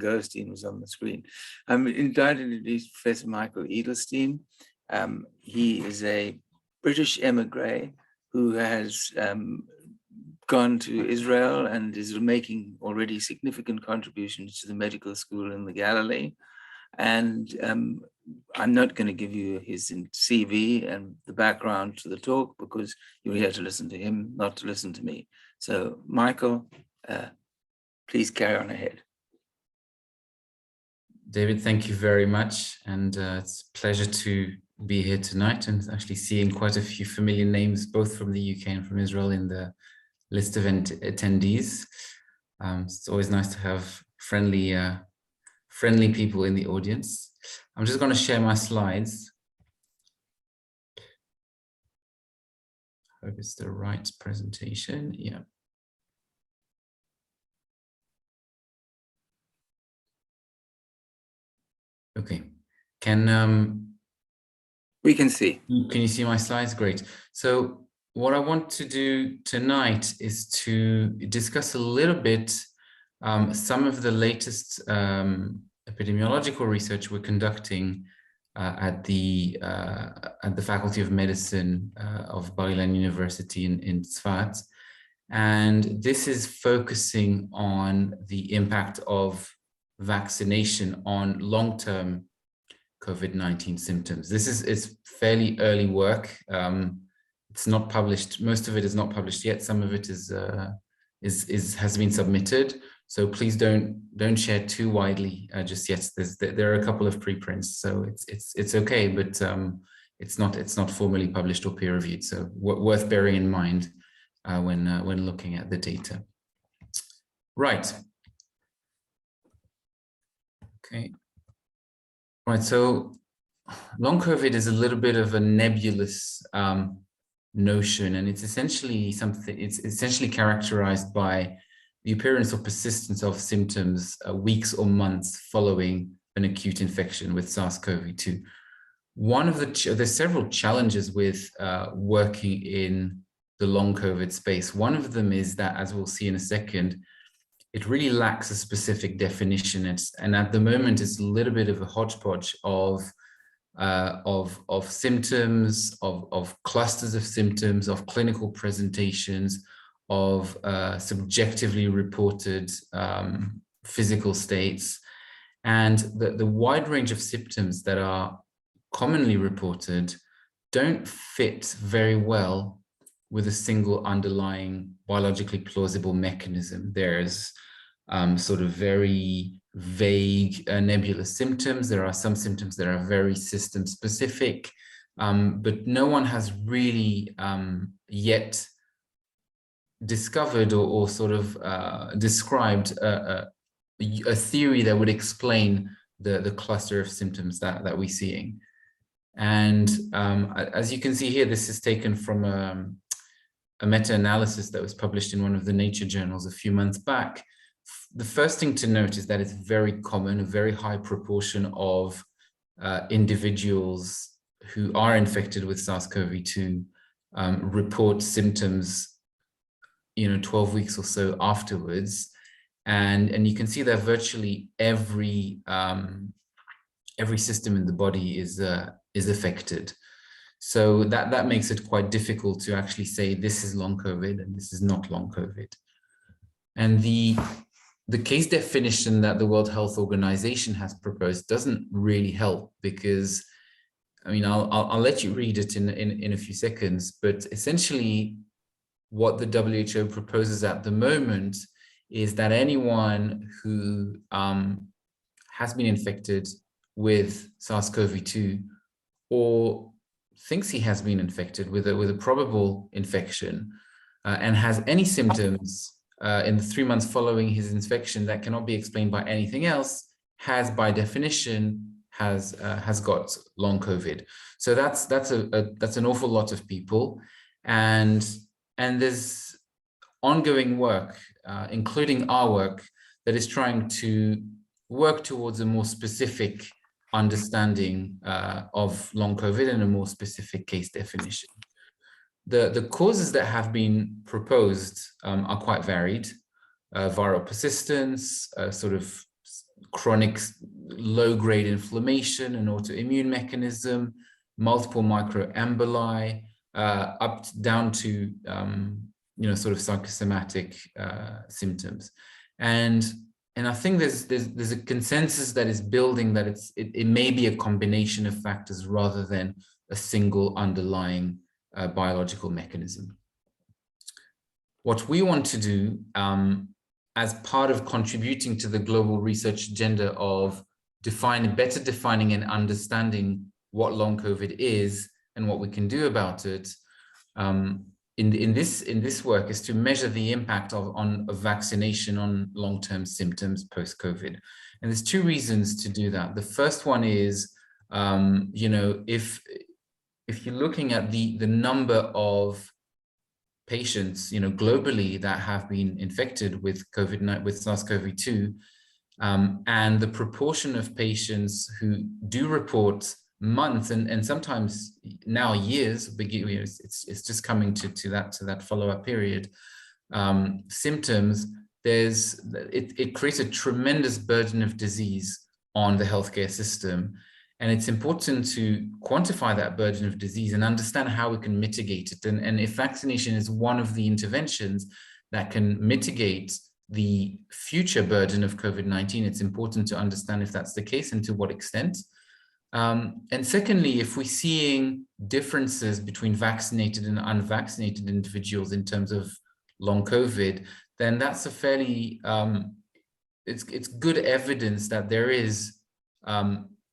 Gerstein was on the screen. I'm invited to introduce Professor Michael Edelstein. He is a British emigre who has gone to Israel and is making already significant contributions to the medical school in the Galilee. And I'm not going to give you his CV and the background to the talk because you're here to listen to him, not to listen to me. So, Michael, please carry on ahead. David, thank you very much. And it's a pleasure to be here tonight and actually seeing quite a few familiar names, both from the UK and from Israel, in the list of attendees. It's always nice to have friendly people in the audience. I'm just going to share my slides. Hope it's the right presentation. Yeah. Okay. We can see. Can you see my slides? Great. So what I want to do tonight is to discuss a little bit some of the latest epidemiological research we're conducting at the Faculty of Medicine of Bar-Ilan University in Tzfat. And this is focusing on the impact of vaccination on long-term COVID-19 symptoms. This is fairly early work. It's not published. Most of it is not published yet. Some of it has been submitted. So please don't share too widely just yet. There are a couple of preprints, so it's okay, but it's not formally published or peer reviewed. So worth bearing in mind when looking at the data. Right. Okay. Right. So long COVID is a little bit of a nebulous notion, and it's essentially characterized by the appearance or persistence of symptoms weeks or months following an acute infection with SARS-CoV2. There's several challenges with working in the long COVID space. One of them is that, as we'll see in a second, it really lacks a specific definition. And at the moment, it's a little bit of a hodgepodge of symptoms, of clusters of symptoms, of clinical presentations, of subjectively reported physical states. And the wide range of symptoms that are commonly reported don't fit very well with a single underlying biologically plausible mechanism. There's sort of very vague nebulous symptoms. There are some symptoms that are very system specific, but no one has really yet discovered or sort of described a theory that would explain the cluster of symptoms that we're seeing. And as you can see here, this is taken from a meta-analysis that was published in one of the Nature journals a few months back. The first thing to note is that it's very common, a very high proportion of individuals who are infected with SARS-CoV-2 report symptoms 12 weeks or so afterwards. And you can see that virtually every system in the body is affected. So that makes it quite difficult to actually say this is long COVID and this is not long COVID. And the case definition that the World Health Organization has proposed doesn't really help, because I mean, I'll let you read it in a few seconds, but essentially what the WHO proposes at the moment is that anyone who has been infected with SARS-CoV-2 or thinks he has been infected with a probable infection and has any symptoms in the 3 months following his infection that cannot be explained by anything else, has by definition has got long COVID. So that's an awful lot of people, and there's ongoing work, including our work, that is trying to work towards a more specific understanding of long COVID and a more specific case definition. The causes that have been proposed are quite varied. Viral persistence, sort of chronic low-grade inflammation, an autoimmune mechanism, multiple microemboli, down to sort of psychosomatic symptoms. And I think there's a consensus that is building that it may be a combination of factors rather than a single underlying biological mechanism. What we want to do as part of contributing to the global research agenda of better defining and understanding what long COVID is and what we can do about it, in this work is to measure the impact of vaccination on long-term symptoms post-COVID. And there's two reasons to do that. The first one is, if you're looking at the number of patients, globally that have been infected with SARS-CoV2, and the proportion of patients who do report months and sometimes now years, it's just coming to that follow-up period, symptoms, it creates a tremendous burden of disease on the healthcare system. And it's important to quantify that burden of disease and understand how we can mitigate it. And if vaccination is one of the interventions that can mitigate the future burden of COVID-19, it's important to understand if that's the case and to what extent. And secondly, if we're seeing differences between vaccinated and unvaccinated individuals in terms of long COVID, then that's a fairly, it's good evidence that there is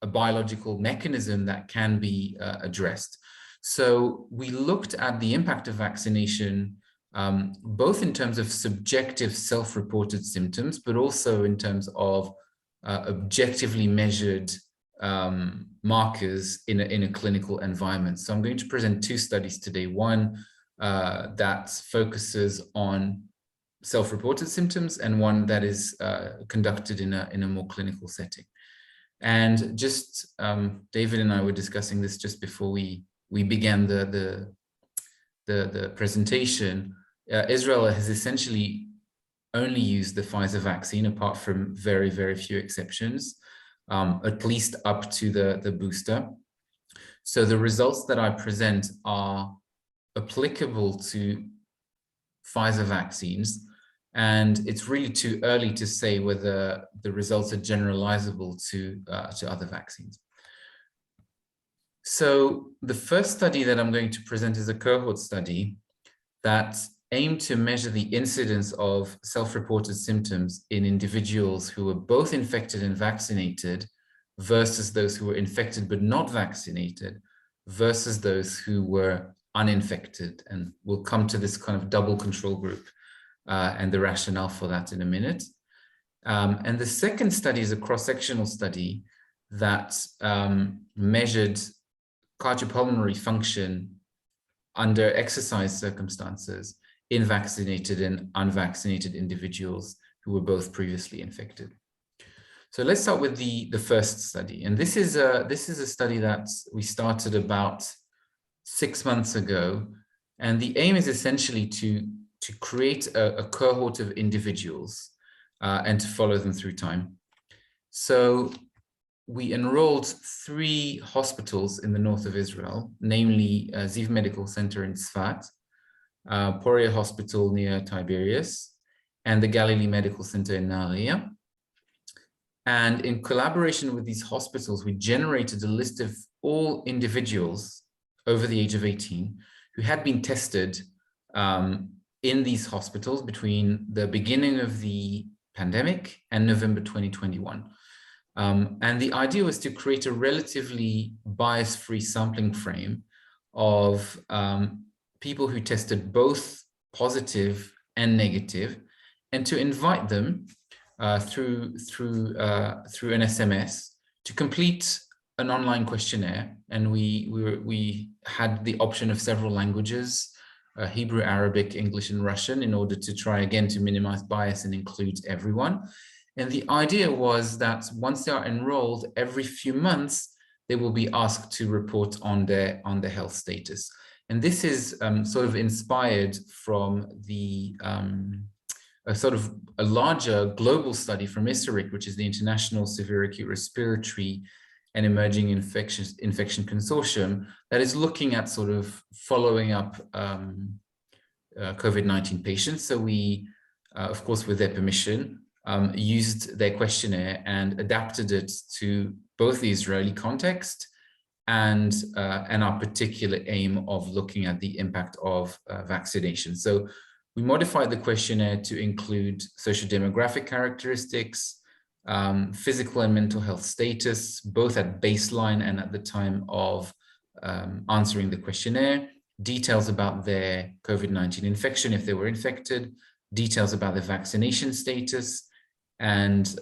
a biological mechanism that can be addressed. So we looked at the impact of vaccination, both in terms of subjective self-reported symptoms, but also in terms of objectively measured markers in a clinical environment. So I'm going to present two studies today. One that focuses on self-reported symptoms, and one that is conducted in a more clinical setting. And just David and I were discussing this just before we began the presentation. Israel has essentially only used the Pfizer vaccine, apart from very, very few exceptions. At least up to the booster. So the results that I present are applicable to Pfizer vaccines, and it's really too early to say whether the results are generalizable to other vaccines. So the first study that I'm going to present is a cohort study that aimed to measure the incidence of self-reported symptoms in individuals who were both infected and vaccinated versus those who were infected but not vaccinated versus those who were uninfected. And we'll come to this kind of double control group and the rationale for that in a minute. And the second study is a cross-sectional study that measured cardiopulmonary function under exercise circumstances in vaccinated and unvaccinated individuals who were both previously infected. So let's start with the first study. And this is a study that we started about 6 months ago. And the aim is essentially to create a cohort of individuals and to follow them through time. So we enrolled 3 hospitals in the north of Israel, namely Ziv Medical Center in Tzfat, Poria Hospital near Tiberias, and the Galilee Medical Center in Nahariya. And in collaboration with these hospitals, we generated a list of all individuals over the age of 18 who had been tested in these hospitals between the beginning of the pandemic and November 2021. And the idea was to create a relatively bias-free sampling frame of people who tested both positive and negative, and to invite them through an SMS to complete an online questionnaire. And we had the option of several languages, Hebrew, Arabic, English, and Russian, in order to try again to minimize bias and include everyone. And the idea was that once they are enrolled, every few months, they will be asked to report on their health status. And this is sort of inspired from the a sort of a larger global study from ISARIC, which is the International Severe Acute Respiratory and Emerging Infection Consortium, that is looking at sort of following up COVID-19 patients. So we, of course, with their permission, used their questionnaire and adapted it to both the Israeli context and our particular aim of looking at the impact of vaccination. So we modified the questionnaire to include social demographic characteristics, physical and mental health status, both at baseline and at the time of answering the questionnaire, details about their COVID-19 infection if they were infected, details about their vaccination status, and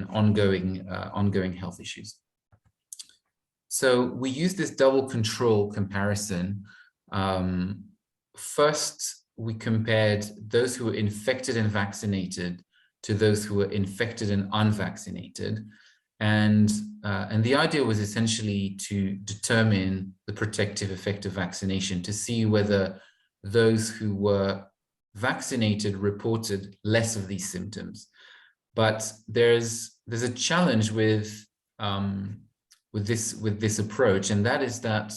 ongoing health issues. So we use this double control comparison. First, we compared those who were infected and vaccinated to those who were infected and unvaccinated. And the idea was essentially to determine the protective effect of vaccination, to see whether those who were vaccinated reported less of these symptoms. But there's a challenge with this approach, and that is that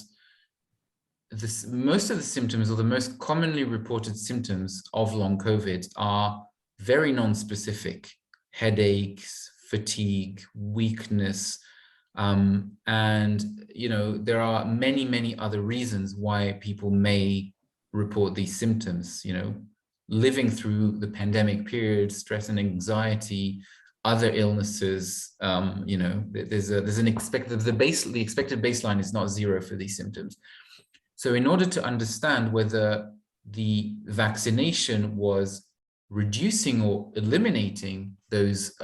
most of the symptoms, or the most commonly reported symptoms of long COVID, are very non-specific: headaches, fatigue, weakness, and there are many other reasons why people may report these symptoms. Living through the pandemic period, stress and anxiety, other illnesses. There's an expected, the expected baseline is not zero for these symptoms. So in order to understand whether the vaccination was reducing or eliminating those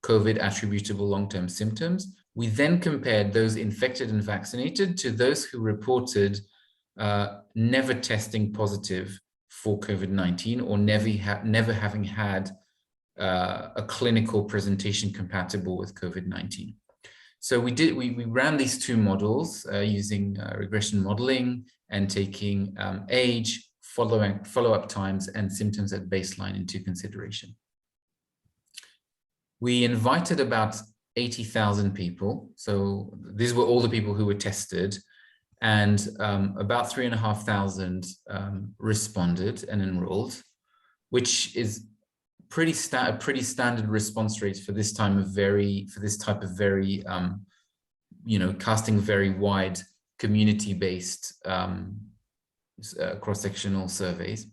COVID attributable long-term symptoms, we then compared those infected and vaccinated to those who reported never testing positive for COVID-19, or never having had a clinical presentation compatible with COVID-19. So we ran these two models using regression modeling and taking age, follow-up times, and symptoms at baseline into consideration. We invited about 80,000 people. So these were all the people who were tested, and about 3,500 responded and enrolled, which is pretty standard response rates for this type of very casting very wide community-based cross-sectional surveys.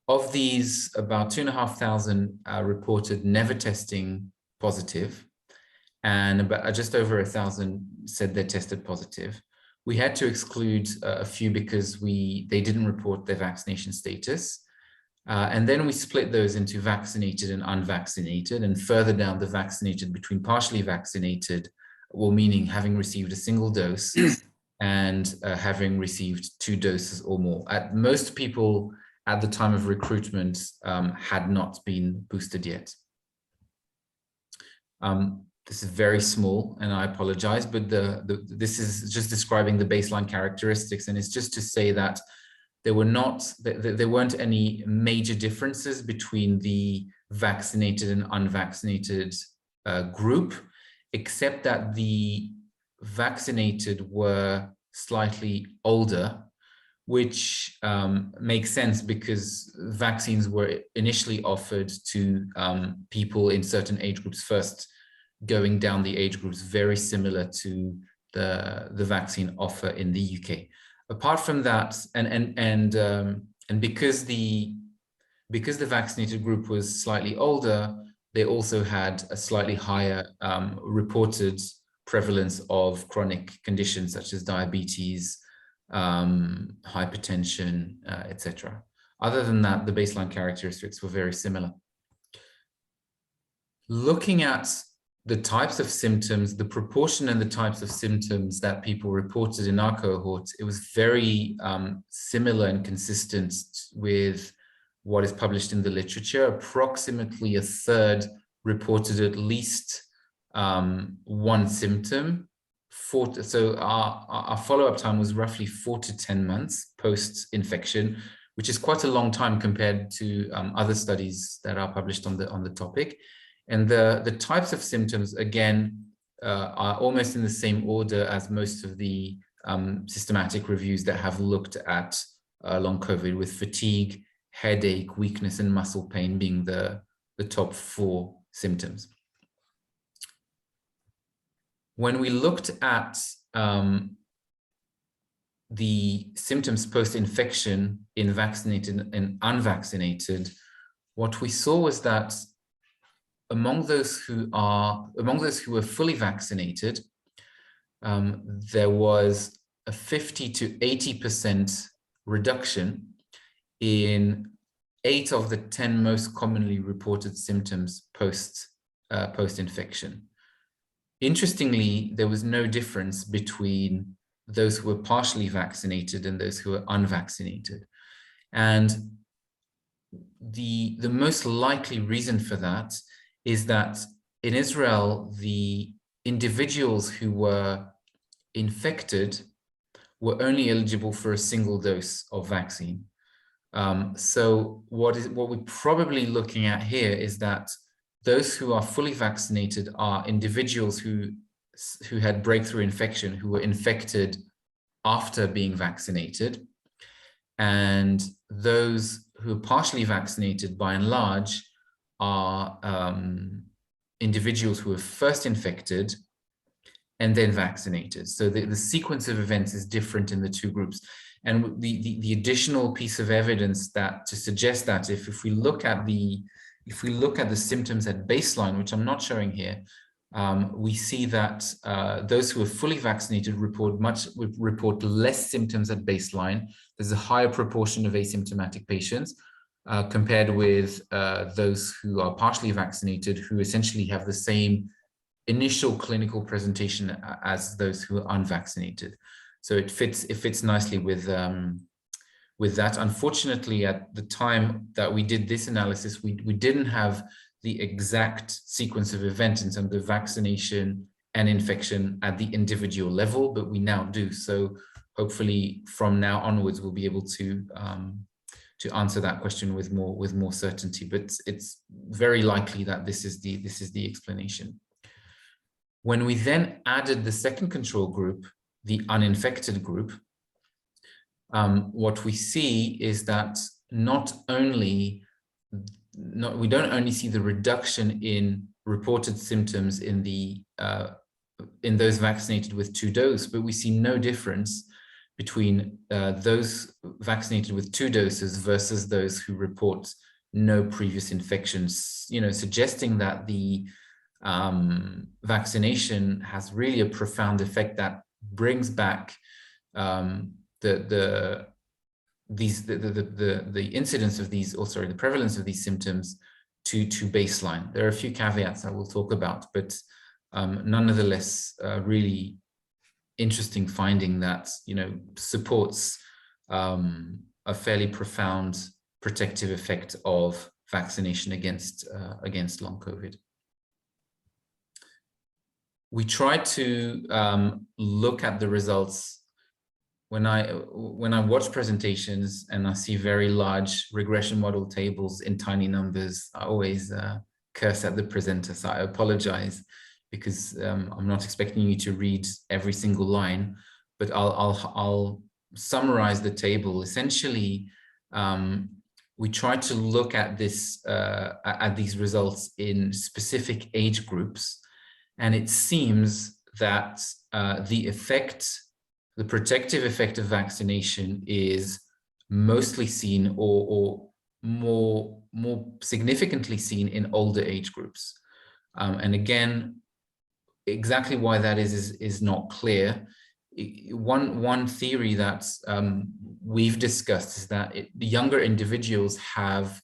Of these, about 2,500 reported never testing positive, and about just over 1,000 said they tested positive. We had to exclude a few because they didn't report their vaccination status. And then we split those into vaccinated and unvaccinated, and further down the vaccinated between partially vaccinated, well, meaning having received a single dose and having received 2 doses or more. Most people at the time of recruitment had not been boosted yet. This is very small, and I apologize, but this is just describing the baseline characteristics, and it's just to say that there weren't any major differences between the vaccinated and unvaccinated group, except that the vaccinated were slightly older, which makes sense because vaccines were initially offered to people in certain age groups first, going down the age groups, very similar to the vaccine offer in the UK. Apart from that, and because the vaccinated group was slightly older, they also had a slightly higher reported prevalence of chronic conditions such as diabetes, hypertension, etc. Other than that, the baseline characteristics were very similar. Looking at the types of symptoms, the proportion and the types of symptoms that people reported in our cohort, it was very similar and consistent with what is published in the literature. Approximately a third reported at least one symptom. So our follow-up time was roughly 4 to 10 months post-infection, which is quite a long time compared to other studies that are published on the topic. And the types of symptoms, again, are almost in the same order as most of the systematic reviews that have looked at long COVID, with fatigue, headache, weakness, and muscle pain being the top 4 symptoms. When we looked at the symptoms post-infection in vaccinated and unvaccinated, what we saw was that among those who were fully vaccinated, there was a 50 to 80% reduction in 8 of the 10 most commonly reported symptoms post-infection. Interestingly, there was no difference between those who were partially vaccinated and those who were unvaccinated. And the most likely reason for that is that in Israel, the individuals who were infected were only eligible for a single dose of vaccine. So what we're probably looking at here is that those who are fully vaccinated are individuals who had breakthrough infection, who were infected after being vaccinated. And those who are partially vaccinated, by and large, are individuals who were first infected and then vaccinated. So the sequence of events is different in the 2 groups. And the additional piece of evidence that to suggest that if we look at the symptoms at baseline, which I'm not showing here, we see that those who are fully vaccinated report less symptoms at baseline. There's a higher proportion of asymptomatic patients compared with those who are partially vaccinated, who essentially have the same initial clinical presentation as those who are unvaccinated. So it fits nicely with that. Unfortunately, at the time that we did this analysis, we didn't have the exact sequence of events in terms of vaccination and infection at the individual level, but we now do. So hopefully from now onwards, we'll be able to answer that question with more certainty. But it's very likely that this is the explanation. When we then added the second control group, the uninfected group, what we see is that we don't only see the reduction in reported symptoms in those vaccinated with 2 doses, but we see no difference between those vaccinated with 2 doses versus those who report no previous infections, suggesting that the vaccination has really a profound effect that brings back the incidence of these, the prevalence of these symptoms to baseline. There are a few caveats I will talk about, but nonetheless, really interesting finding that supports a fairly profound protective effect of vaccination against long COVID. We try to look at the results. When I watch presentations and I see very large regression model tables in tiny numbers, I always curse at the presenter. So I apologize, because I'm not expecting you to read every single line, but I'll summarize the table. Essentially, we try to look at these results in specific age groups. And it seems that the protective effect of vaccination is mostly seen or more significantly seen in older age groups. And again, exactly why that is not clear. One theory that we've discussed is that the younger individuals have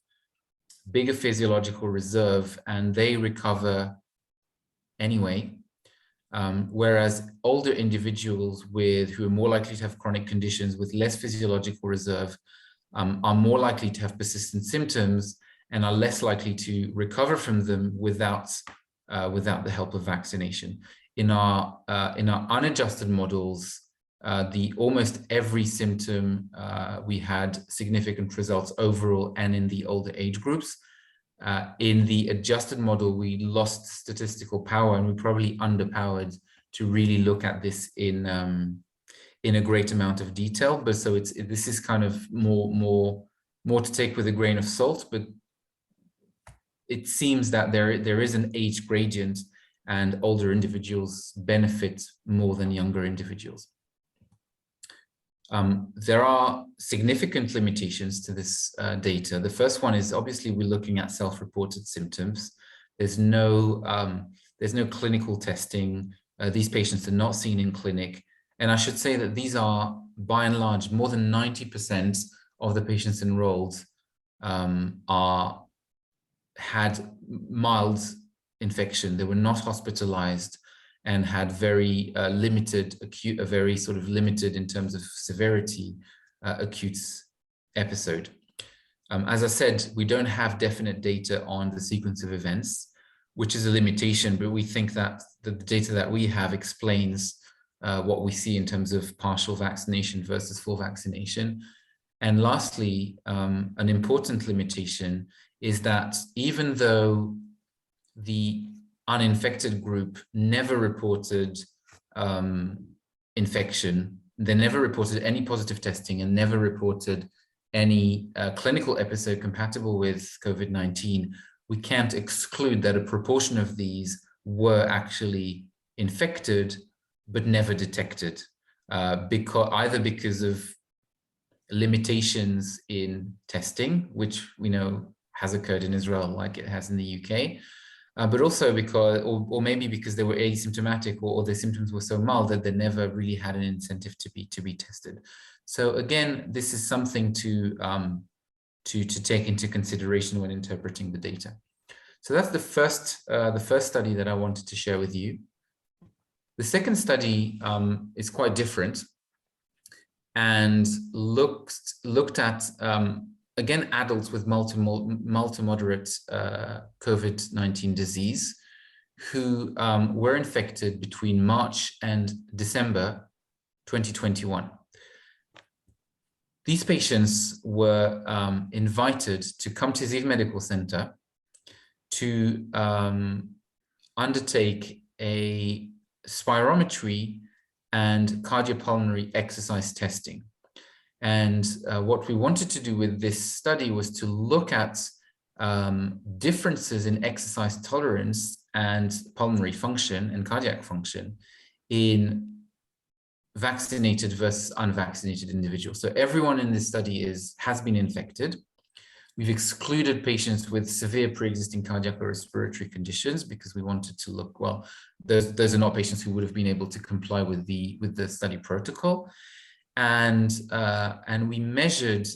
bigger physiological reserve and they recover anyway, whereas older individuals who are more likely to have chronic conditions with less physiological reserve are more likely to have persistent symptoms and are less likely to recover from them without the help of vaccination. In our unadjusted models, almost every symptom, we had significant results overall and in the older age groups. In the adjusted model, we lost statistical power, and we probably underpowered to really look at this in a great amount of detail. But so this is kind of more to take with a grain of salt. But it seems that there is an age gradient, and older individuals benefit more than younger individuals. There are significant limitations to this data. The first one is obviously we're looking at self-reported symptoms. There's no clinical testing. These patients are not seen in clinic. And I should say that these are, by and large, more than 90% of the patients enrolled had mild infection. They were not hospitalized and had very limited acute, very sort of limited in terms of severity, acute episode. As I said, we don't have definite data on the sequence of events, which is a limitation, but we think that the data that we have explains what we see in terms of partial vaccination versus full vaccination. And lastly, an important limitation is that even though the uninfected group never reported infection, they never reported any positive testing and never reported any clinical episode compatible with COVID-19, we can't exclude that a proportion of these were actually infected but never detected, because of limitations in testing, which we know has occurred in Israel like it has in the UK, but also because, or maybe because they were asymptomatic, or their symptoms were so mild that they never really had an incentive to be tested. So again, this is something to take into consideration when interpreting the data. So that's the first study that I wanted to share with you. The second study is quite different and looked at again, adults with mild to moderate COVID-19 disease who were infected between March and December 2021. These patients were invited to come to Ziv Medical Center to undertake a spirometry and cardiopulmonary exercise testing. And what we wanted to do with this study was to look at differences in exercise tolerance and pulmonary function and cardiac function in vaccinated versus unvaccinated individuals. So everyone in this study has been infected. We've excluded patients with severe pre-existing cardiac or respiratory conditions because we wanted to look, well, those are not patients who would have been able to comply with the study protocol. And we measured,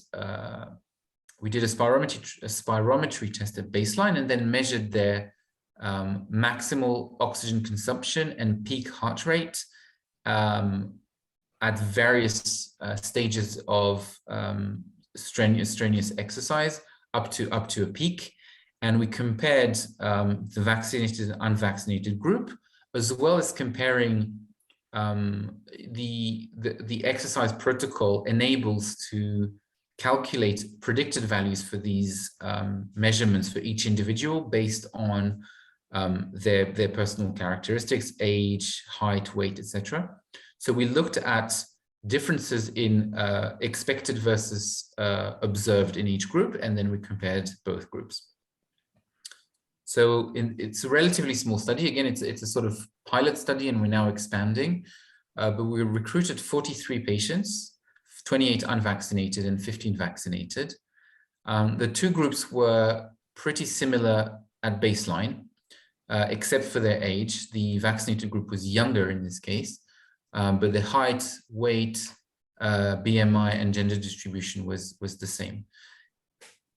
we did a spirometry test at baseline and then measured their maximal oxygen consumption and peak heart rate at various stages of strenuous exercise up to a peak. And we compared the vaccinated and unvaccinated group, as well as comparing the exercise protocol enables to calculate predicted values for these measurements for each individual based on their personal characteristics, age, height, weight, etc. So we looked at differences in expected versus observed in each group, and then we compared both groups. So it's a relatively small study. Again, it's a sort of pilot study, and we're now expanding. But we recruited 43 patients, 28 unvaccinated and 15 vaccinated. The two groups were pretty similar at baseline, except for their age. The vaccinated group was younger in this case, but the height, weight, BMI, and gender distribution was the same.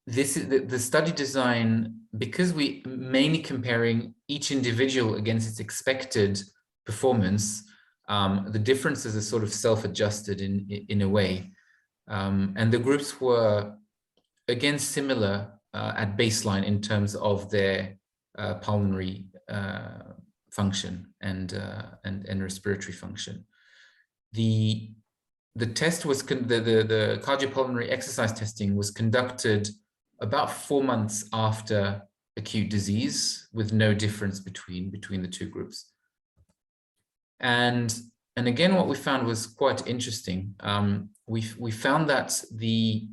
This is the study design, because we mainly comparing each individual against its expected performance, the differences are sort of self-adjusted in a way. And the groups were, again, similar at baseline in terms of their pulmonary function and respiratory function. the test was, the cardiopulmonary exercise testing was conducted about 4 months after acute disease, with no difference between the two groups. And again, what we found was quite interesting. We found that the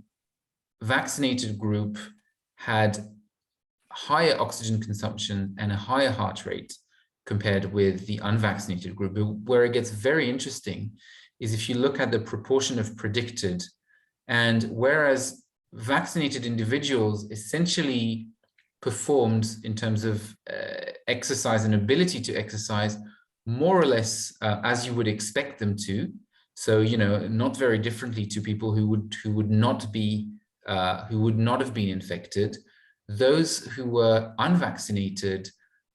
vaccinated group had higher oxygen consumption and a higher heart rate compared with the unvaccinated group. But where it gets very interesting is if you look at the proportion of predicted, and whereas vaccinated individuals essentially performed in terms of exercise and ability to exercise more or less as you would expect them to. So, you know, not very differently to people who would not have been infected. Those who were unvaccinated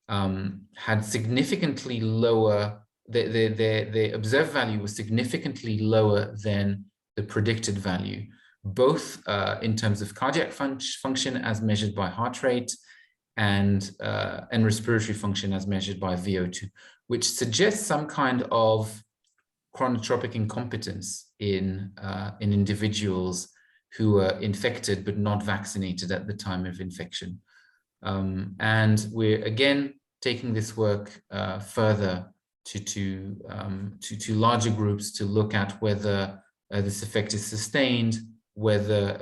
had significantly lower, the observed value was significantly lower than the predicted value, both in terms of cardiac function as measured by heart rate, and respiratory function as measured by VO2, which suggests some kind of chronotropic incompetence in individuals who were infected but not vaccinated at the time of infection. And we're again taking this work further to larger groups to look at whether this effect is sustained, whether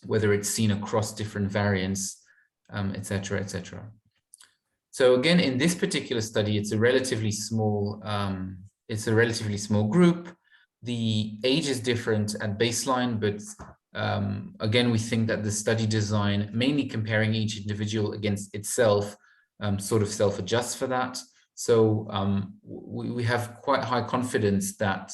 it's seen across different variants, et cetera, et cetera. So again, in this particular study, it's a relatively small group. The age is different at baseline, but again, we think that the study design, mainly comparing each individual against itself, sort of self-adjusts for that. So we have quite high confidence that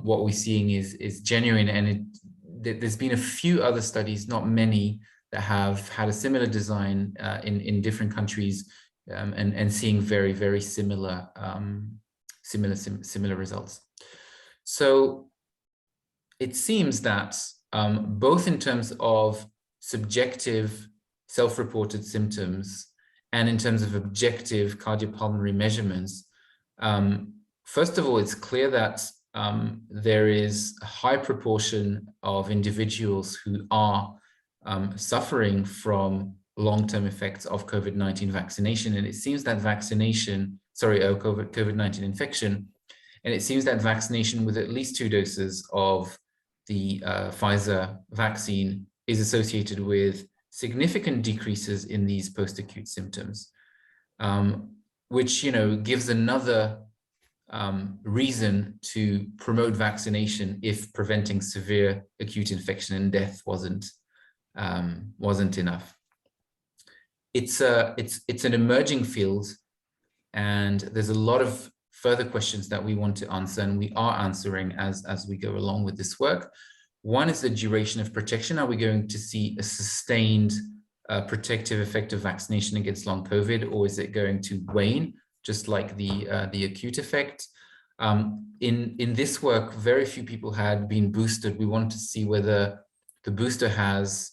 what we're seeing is genuine, and there's been a few other studies, not many, that have had a similar design in different countries, and seeing very, very similar results. So it seems that both in terms of subjective self-reported symptoms and in terms of objective cardiopulmonary measurements, first of all, it's clear that there is a high proportion of individuals who are suffering from long-term effects of COVID-19 vaccination. And it seems that COVID-19 infection, and it seems that vaccination with at least 2 doses of the Pfizer vaccine is associated with significant decreases in these post-acute symptoms, which, you know, gives another reason to promote vaccination if preventing severe acute infection and death wasn't enough. It's an emerging field, and there's a lot of further questions that we want to answer, and we are answering as we go along with this work. One is the duration of protection. Are we going to see a sustained protective effect of vaccination against long COVID, or is it going to wane, just like the acute effect? In this work, very few people had been boosted. We want to see whether the booster has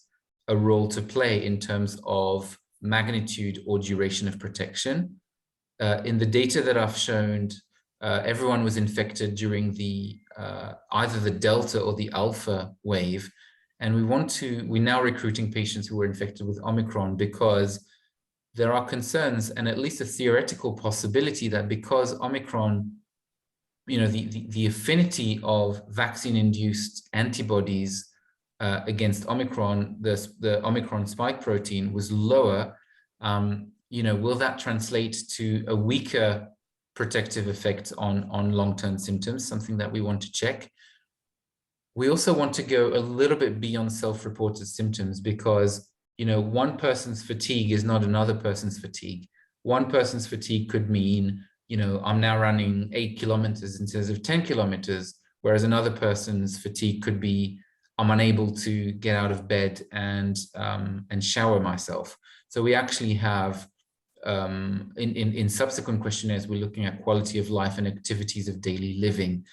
a role to play in terms of magnitude or duration of protection. In the data that I've shown, everyone was infected during the either the Delta or the Alpha wave. And we're now recruiting patients who were infected with Omicron, because there are concerns, and at least a theoretical possibility, that because Omicron, you know, the affinity of vaccine-induced antibodies against Omicron, the Omicron spike protein was lower, you know, will that translate to a weaker protective effect on long-term symptoms, something that we want to check. We also want to go a little bit beyond self-reported symptoms, because, you know, one person's fatigue is not another person's fatigue. One person's fatigue could mean, you know, I'm now running 8 kilometers instead of 10 kilometers, whereas another person's fatigue could be, I'm unable to get out of bed and shower myself. So we actually have, in subsequent questionnaires, we're looking at quality of life and activities of daily living,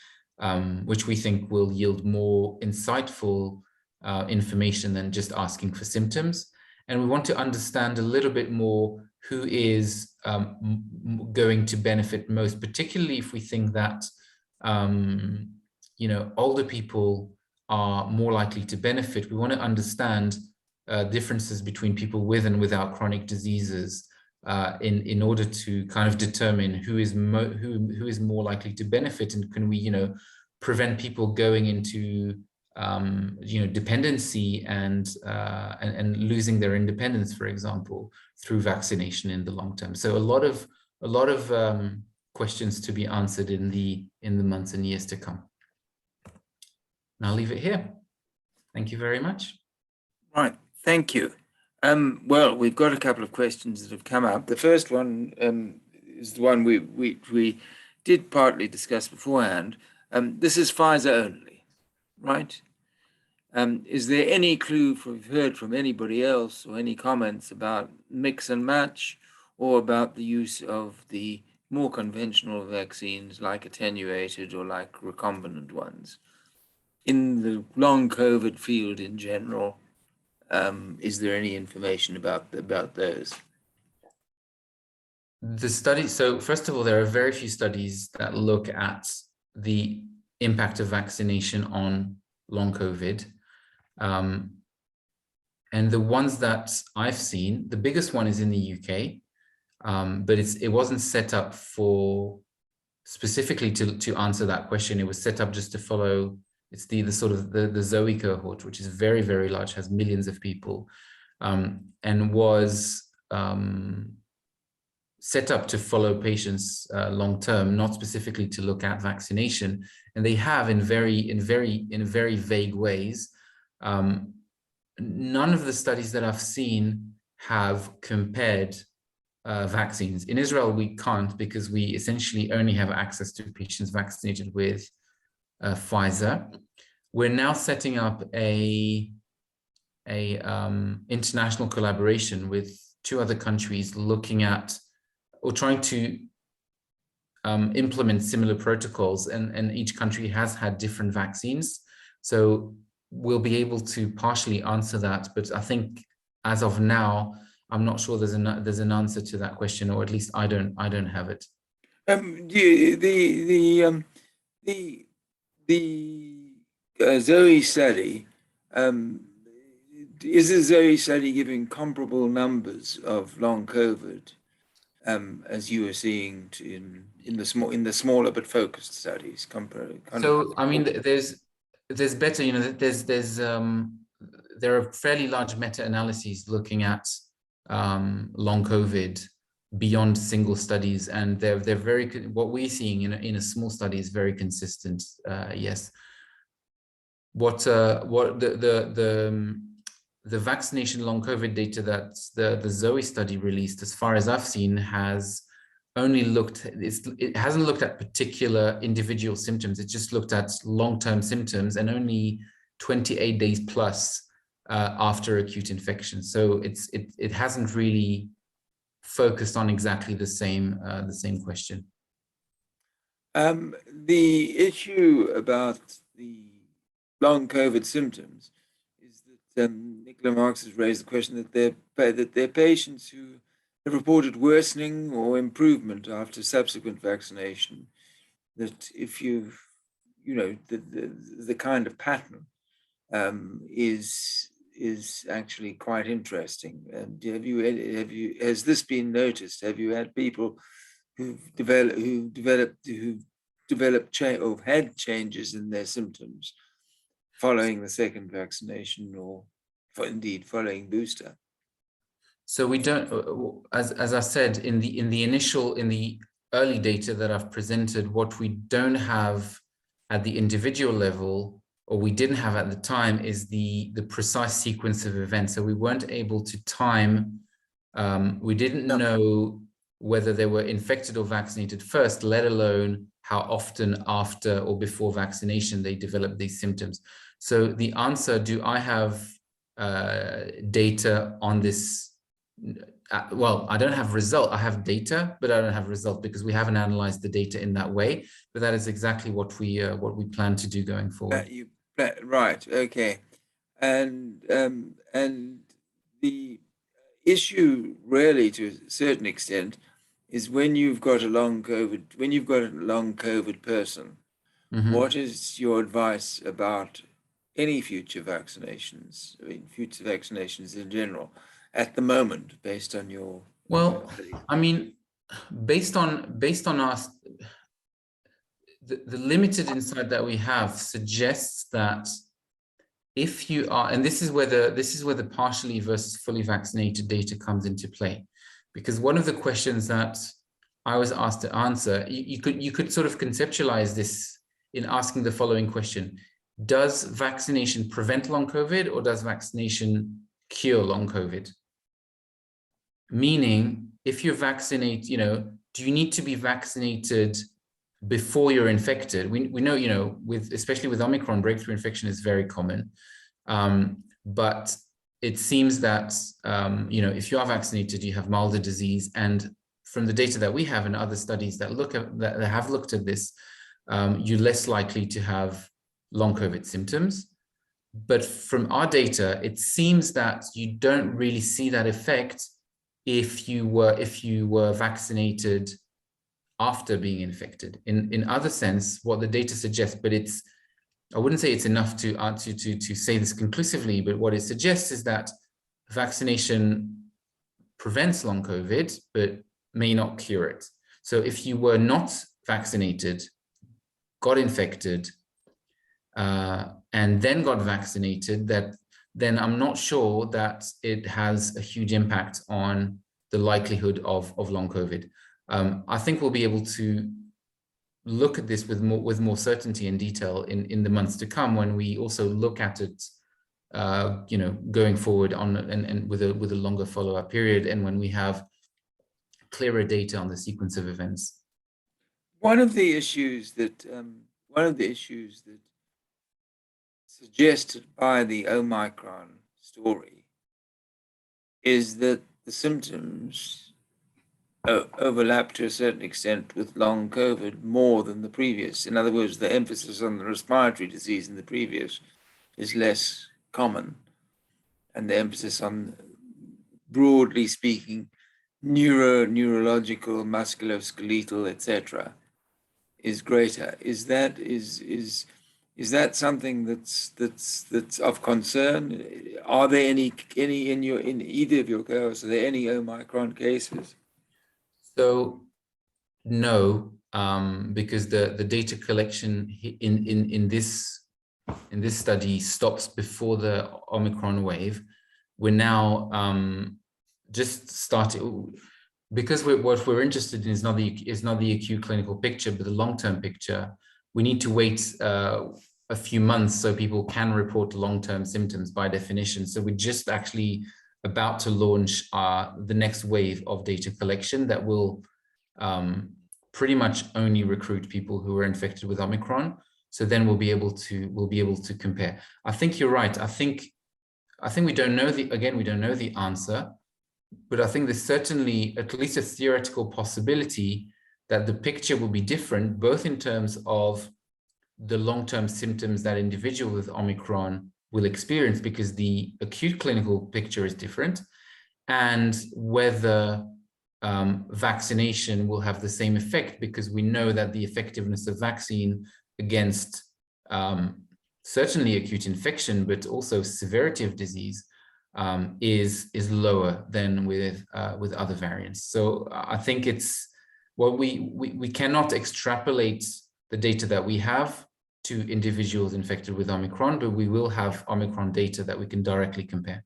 which we think will yield more insightful information than just asking for symptoms. And we want to understand a little bit more who is going to benefit most, particularly if we think that older people are more likely to benefit. We want to understand differences between people with and without chronic diseases in order to kind of determine who is more likely to benefit, and can we prevent people going into dependency and losing their independence, for example, through vaccination in the long term. So a lot of questions to be answered in the months and years to come. And I'll leave it here. Thank you very much. Right, thank you. Well, we've got a couple of questions that have come up. The first one is the one we did partly discuss beforehand. This is Pfizer only, right? Is there any clue we've heard from anybody else, or any comments about mix and match, or about the use of the more conventional vaccines like attenuated or like recombinant ones in the long COVID field in general? Is there any information about those? The study, so first of all, there are very few studies that look at the impact of vaccination on long COVID. And the ones that I've seen, the biggest one is in the UK, but it wasn't set up for specifically to answer that question. It was set up just to follow. It's the sort of the Zoe cohort, which is very, very large, has millions of people, and was set up to follow patients long term, not specifically to look at vaccination. And they have in very vague ways. None of the studies that I've seen have compared vaccines. In Israel, we can't, because we essentially only have access to patients vaccinated with Pfizer. We're now setting up a international collaboration with 2 other countries, looking at or trying to implement similar protocols, and each country has had different vaccines. So we'll be able to partially answer that, but I think as of now, I'm not sure there's an answer to that question, or at least I don't have it. The Zoe study, is the Zoe study giving comparable numbers of long COVID as you were seeing in the smaller but focused studies? So I mean, there's better, there are fairly large meta-analyses looking at long COVID beyond single studies, and they're very, what we're seeing in a small study is very consistent. Yes. What the vaccination long COVID data that the Zoe study released, as far as I've seen, has only it hasn't looked at particular individual symptoms. It just looked at long-term symptoms, and only 28 days plus after acute infection. So it hasn't really focused on exactly the same question. The issue about the long COVID symptoms is that Nicola Marx has raised the question that they're patients who have reported worsening or improvement after subsequent vaccination. That if the kind of pattern is actually quite interesting. And has this been noticed? Have you had people who've had changes in their symptoms following the second vaccination, or indeed following booster? So we don't, as I said, in the early data that I've presented, what we don't have at the individual level, or we didn't have at the time, is the precise sequence of events. So we weren't able to time, we didn't know whether they were infected or vaccinated first, let alone how often after or before vaccination they developed these symptoms. So the answer, do I have data on this? Well, I don't have result. I have data, but I don't have result, because we haven't analyzed the data in that way. But that is exactly what we plan to do going forward. Right. Okay. And the issue, really, to a certain extent, is when you've got a long COVID person what is your advice about any future vaccinations? I mean, future vaccinations in general, at the moment, based on your Well, studies? I mean, based on us, the limited insight that we have suggests that if you are, and this is where the partially versus fully vaccinated data comes into play, because one of the questions that I was asked to answer, you could sort of conceptualize this in asking the following question: does vaccination prevent long COVID, or does vaccination cure long COVID? Meaning, if you're vaccinated, do you need to be vaccinated before you're infected? We know, especially with Omicron, breakthrough infection is very common. But it seems that, if you are vaccinated, you have milder disease. And from the data that we have and other studies that have looked at this, you're less likely to have long COVID symptoms. But from our data, it seems that you don't really see that effect if you were vaccinated after being infected. In other sense, what the data suggests, but I wouldn't say it's enough to say this conclusively, but what it suggests is that vaccination prevents long COVID, but may not cure it. So if you were not vaccinated, got infected, and then got vaccinated, then I'm not sure that it has a huge impact on the likelihood of long COVID. I think we'll be able to look at this with more certainty and detail in the months to come, when we also look at it, going forward and with a longer follow-up period, and when we have clearer data on the sequence of events. One of the issues that suggested by the Omicron story is that the symptoms overlap to a certain extent with long COVID more than the previous. In other words, the emphasis on the respiratory disease in the previous is less common, and the emphasis on, broadly speaking, neurological, musculoskeletal, etc., is greater. Is that something that's of concern? Are there any in either of your cohorts? Are there any Omicron cases? So no, because the data collection in this study stops before the Omicron wave. We're now just starting, because what we're interested in is not the acute clinical picture, but the long-term picture. We need to wait a few months so people can report long-term symptoms by definition. So we're just actually about to launch the next wave of data collection that will pretty much only recruit people who are infected with Omicron. So then we'll be able to compare. I think you're right. I think we don't know the answer, but I think there's certainly at least a theoretical possibility that the picture will be different, both in terms of the long-term symptoms that individuals with Omicron will experience, because the acute clinical picture is different, and whether vaccination will have the same effect, because we know that the effectiveness of vaccine against certainly acute infection, but also severity of disease, is lower than with other variants. So I think it's what we cannot extrapolate the data that we have to individuals infected with Omicron, but we will have Omicron data that we can directly compare.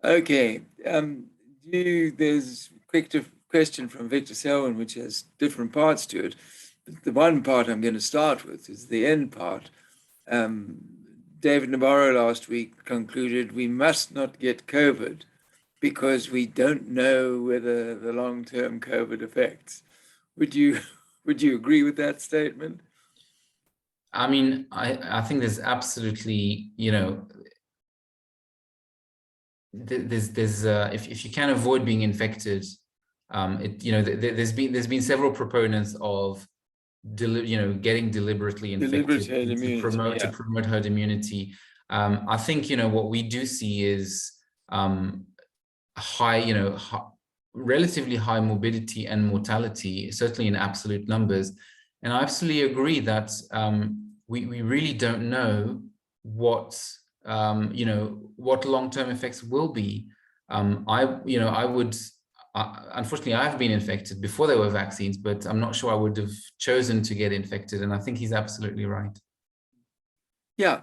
Okay, there's a quick question from Victor Selwyn, which has different parts to it. The one part I'm going to start with is the end part. David Navarro last week concluded we must not get COVID because we don't know whether the long-term COVID effects. Would you agree with that statement? I mean, I think there's absolutely, there's if you can avoid being infected, there's been several proponents of getting deliberately infected to promote herd immunity. I think what we do see is relatively high morbidity and mortality, certainly in absolute numbers, And I absolutely agree that we really don't know what what long-term effects will be. Unfortunately, I've been infected before there were vaccines, but I'm not sure I would have chosen to get infected. And I think he's absolutely right. Yeah.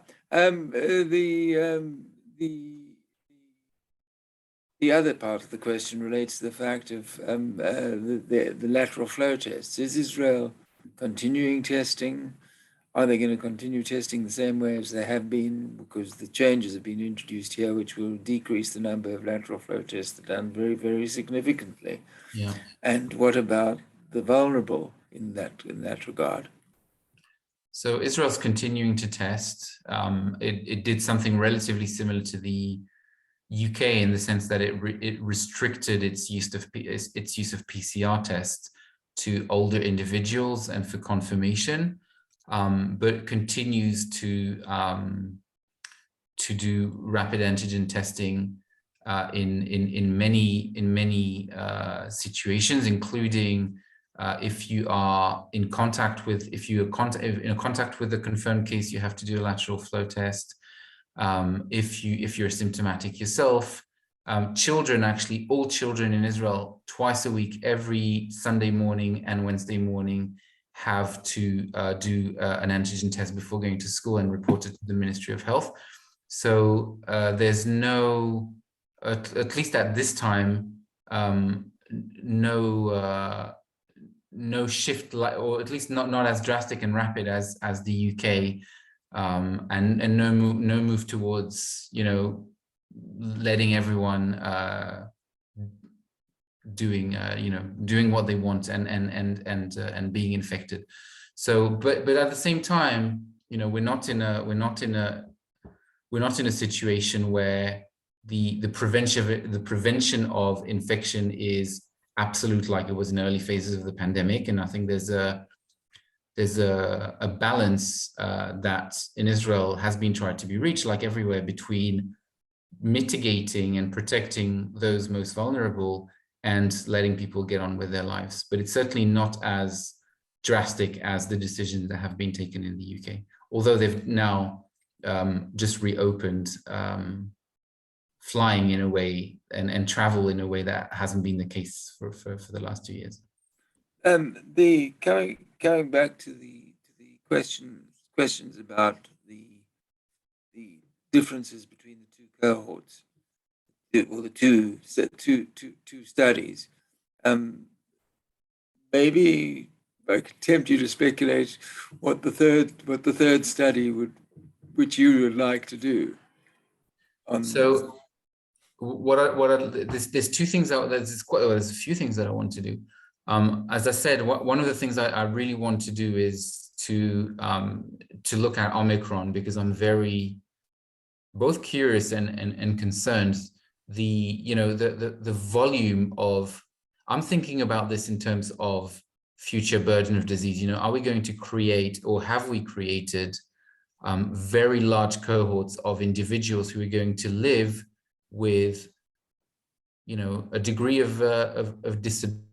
The other part of the question relates to the fact of the lateral flow tests. Is Israel continuing testing? Are they going to continue testing the same way as they have been? Because the changes have been introduced here, which will decrease the number of lateral flow tests done very, very significantly. Yeah. And what about the vulnerable in that regard? So Israel's continuing to test. It did something relatively similar to the UK in the sense that it restricted its use of PCR tests to older individuals and for confirmation, but continues to do rapid antigen testing in many situations, including if you are in contact with in contact with a confirmed case, you have to do a lateral flow test. If you're symptomatic yourself, children, actually all children in Israel, twice a week, every Sunday morning and Wednesday morning, have to do an antigen test before going to school and report it to the Ministry of Health. So there's no, at least at this time, no shift, or at least not as drastic and rapid as the UK. And no move towards letting everyone doing what they want and being infected. So but at the same time, we're not in a situation where the prevention of infection is absolute like it was in early phases of the pandemic. And I think there's a balance that in Israel has been tried to be reached, like everywhere, between mitigating and protecting those most vulnerable and letting people get on with their lives. But it's certainly not as drastic as the decisions that have been taken in the UK, although they've now just reopened flying in a way and travel in a way that hasn't been the case for the last 2 years. Coming back to the questions about the differences between the two cohorts, or the two studies, maybe I could tempt you to speculate what the third study which you would like to do. So there's two things there's a few things that I want to do. As I said, one of the things I really want to do is to look at Omicron, because I'm very both curious and concerned. The volume of, I'm thinking about this in terms of future burden of disease. Are we going to create, or have we created, very large cohorts of individuals who are going to live with a degree of disability?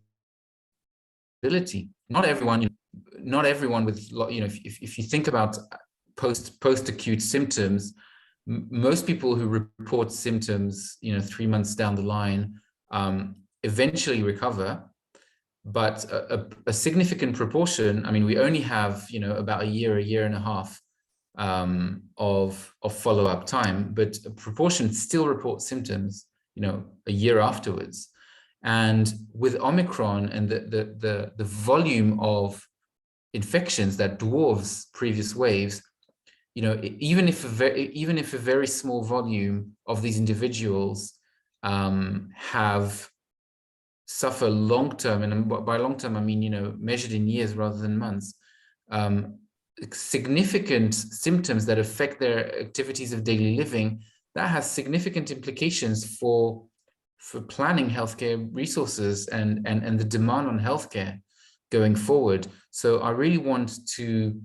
Not everyone with, if you think about post-acute symptoms, most people who report symptoms 3 months down the line eventually recover, but a significant proportion, we only have about a year and a half of follow-up time, but a proportion still report symptoms a year afterwards. And with Omicron and the volume of infections that dwarfs previous waves, even if a very small volume of these individuals have suffer long-term, and by long-term I mean measured in years rather than months, significant symptoms that affect their activities of daily living, that has significant implications for planning healthcare resources and the demand on healthcare going forward. So I really want to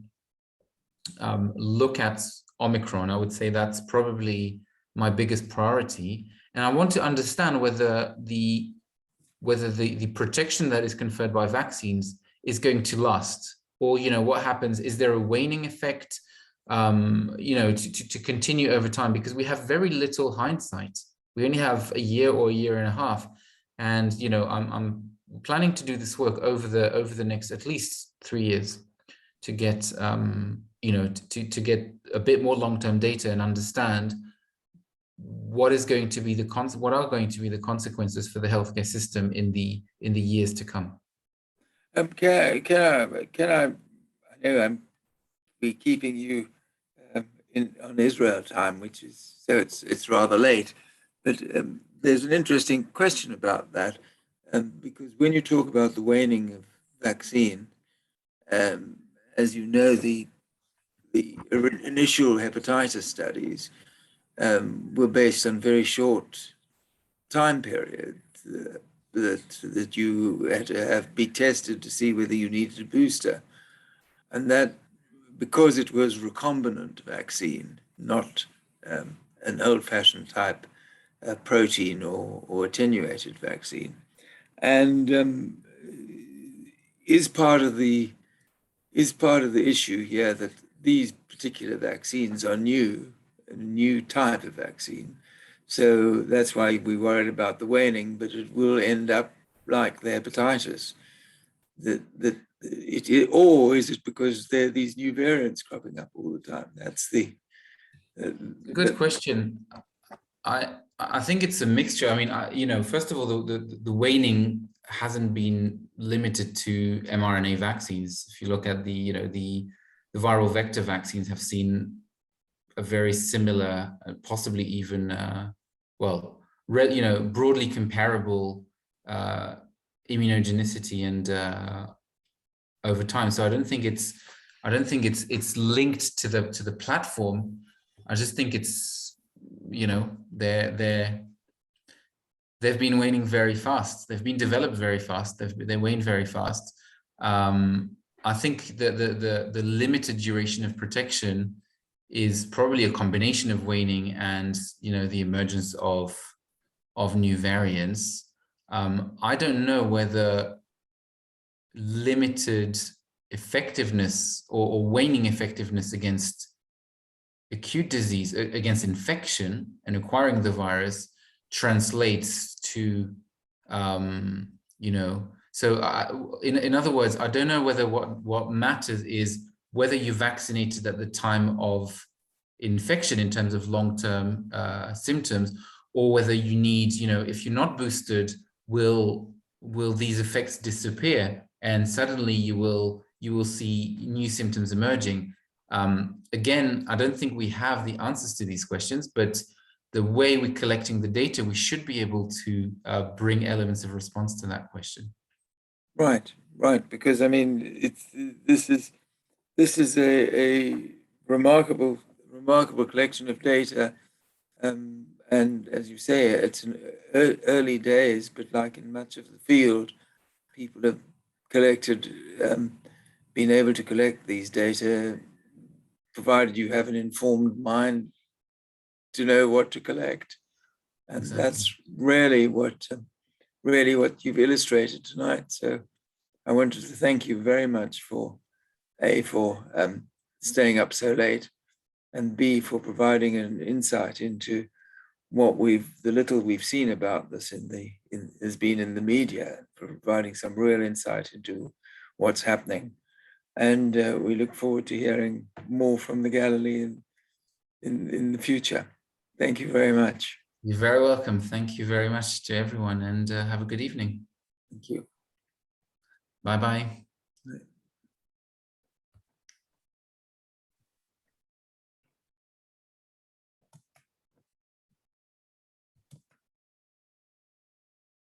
look at Omicron. I would say that's probably my biggest priority, and I want to understand whether the protection that is conferred by vaccines is going to last or, you know, what happens? Is there a waning effect, you know, to continue over time? Because we have very little hindsight. We only have a year or a year and a half. And, you know, I'm planning to do this work over the next at least 3 years to get, you know, to get a bit more long-term data and understand what is going to be what are going to be the consequences for the healthcare system in the years to come. Can I know I'm be keeping you on Israel time, which is, so it's rather late, but there's an interesting question about that, because when you talk about the waning of vaccine, as you know, the initial hepatitis studies were based on very short time period that you had to be tested to see whether you needed a booster, and that because it was recombinant vaccine, not an old-fashioned type protein or attenuated vaccine, and is part of the issue here that these particular vaccines are new, a new type of vaccine. So that's why we worried about the waning, but it will end up like the hepatitis. Or is it because there are these new variants cropping up all the time? That's the good question. I think it's a mixture. I mean, you know, first of all, the waning hasn't been limited to mRNA vaccines. If you look at the viral vector vaccines have seen a very similar, possibly even, you know, broadly comparable immunogenicity and over time. So I don't think it's linked to the platform. I just think it's, you know, they've been waning very fast. They've been developed very fast. They wane very fast. I think the limited duration of protection is probably a combination of waning and, you know, the emergence of new variants. I don't know whether limited effectiveness or waning effectiveness against acute disease, against infection and acquiring the virus translates to, you know, so in other words, I don't know whether what matters is whether you vaccinated at the time of infection in terms of long-term symptoms, or whether you need, you know, if you're not boosted, will these effects disappear and suddenly you will see new symptoms emerging. Again, I don't think we have the answers to these questions, but the way we're collecting the data, we should be able to bring elements of response to that question. Right. Because I mean, this is a remarkable collection of data, and as you say, it's an early days, but like in much of the field, people have collected, been able to collect these data, provided you have an informed mind to know what to collect, and exactly. That's really what you've illustrated tonight. So I wanted to thank you very much for staying up so late, and B, for providing an insight into what the little we've seen about this has been in the media, providing some real insight into what's happening. And we look forward to hearing more from the Galilee in the future. Thank you very much. You're very welcome. Thank you very much to everyone, and have a good evening. Thank you. Bye-bye.